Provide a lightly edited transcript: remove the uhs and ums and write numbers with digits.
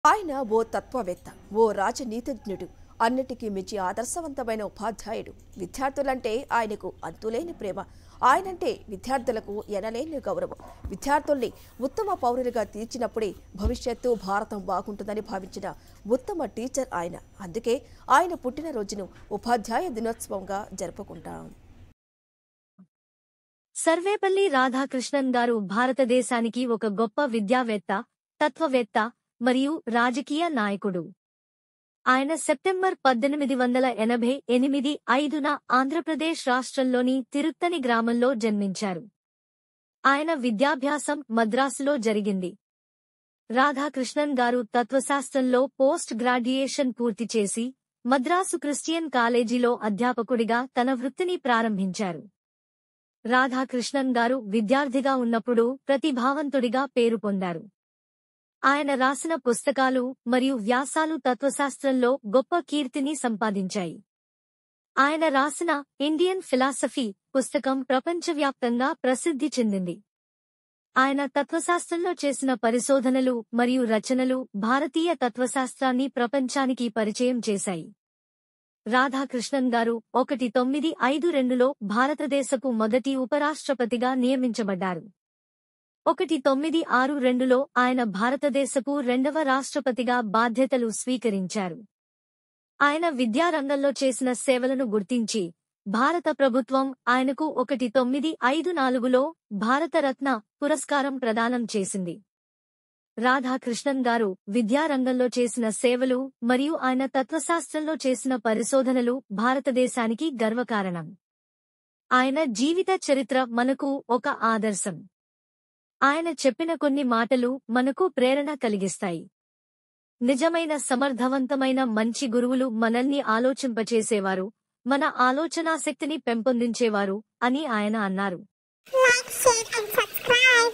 ఆయన ఓ తత్వవేత్త, ఓ రాజనీతిజ్ఞుడు, అన్నిటికీ మించి ఆదర్శవంతమైన ఉపాధ్యాయుడు. విద్యార్థులంటే ఆయనకు అంతులేని ప్రేమ. ఆయనంటే విద్యార్థులకు ఎనలేని గౌరవం. విద్యార్థుల్ని ఉత్తమ పౌరులుగా తీర్చినప్పుడే భవిష్యత్తు భారతం బాగుంటుందని భావించిన ఉత్తమ టీచర్ ఆయన. అందుకే ఆయన పుట్టినరోజును ఉపాధ్యాయ దినోత్సవంగా జరుపుకుంటాం. సర్వేపల్లి రాధాకృష్ణన్ గారు భారతదేశానికి ఒక గొప్ప విద్యావేత్త, తత్వవేత్త మరియు రాజకీయ నాయకుడు. ఆయన సెప్టెంబర్ 1888 5న ఆంధ్రప్రదేశ్ రాష్ట్రంలోని తిరుత్తని గ్రామంలో జన్మించారు. ఆయన విద్యాభ్యాసం మద్రాసులో జరిగింది. రాధాకృష్ణన్ గారు తత్వశాస్త్రంలో పోస్ట్ గ్రాడ్యుయేషన్ పూర్తి చేసి మద్రాసు క్రిస్టియన్ కాలేజీలో అధ్యాపకుడిగా తన వృత్తిని ప్రారంభించారు. రాధాకృష్ణన్ గారు విద్యార్థిగా ఉన్నప్పుడు ప్రతిభావంతుడిగా పేరు పొందారు. ఆయన రాసిన పుస్తకాలు మరియు వ్యాసాలు తత్వశాస్త్రంలో గొప్ప కీర్తిని సంపాదించాయి. ఆయన రాసిన ఇండియన్ ఫిలాసఫీ పుస్తకం ప్రపంచవ్యాప్తంగా ప్రసిద్ధి చెందింది. ఆయన తత్వశాస్త్రంలో చేసిన పరిశోధనలు మరియు రచనలు భారతీయ తత్వశాస్త్రాన్ని ప్రపంచానికి పరిచయం చేశాయి. రాధాకృష్ణన్ గారు 1952లో భారతదేశపు మొదటి ఉపరాష్ట్రపతిగా నియమించబడ్డారు. 1962లో ఆయన భారతదేశపు రెండవ రాష్ట్రపతిగా బాధ్యతలు స్వీకరించారు. ఆయన విద్యారంగంలో చేసిన సేవలను గుర్తించి భారత ప్రభుత్వం ఆయనకు 1954లో భారతరత్న పురస్కారం ప్రదానం చేసింది. రాధాకృష్ణన్ గారు విద్యారంగంలో చేసిన సేవలు మరియు ఆయన తత్వశాస్త్రంలో చేసిన పరిశోధనలు భారతదేశానికి గర్వకారణం. ఆయన జీవిత చరిత్ర మనకు ఒక ఆదర్శం. ఆయన చెప్పిన కొన్ని మాటలు మనకు ప్రేరణ కలిగిస్తాయి. నిజమైన సమర్థవంతమైన మంచి గురువులు మనల్ని ఆలోచింపచేసేవారు, మన ఆలోచనాశక్తిని పెంపొందించేవారు అని ఆయన అన్నారు. Like, share and subscribe.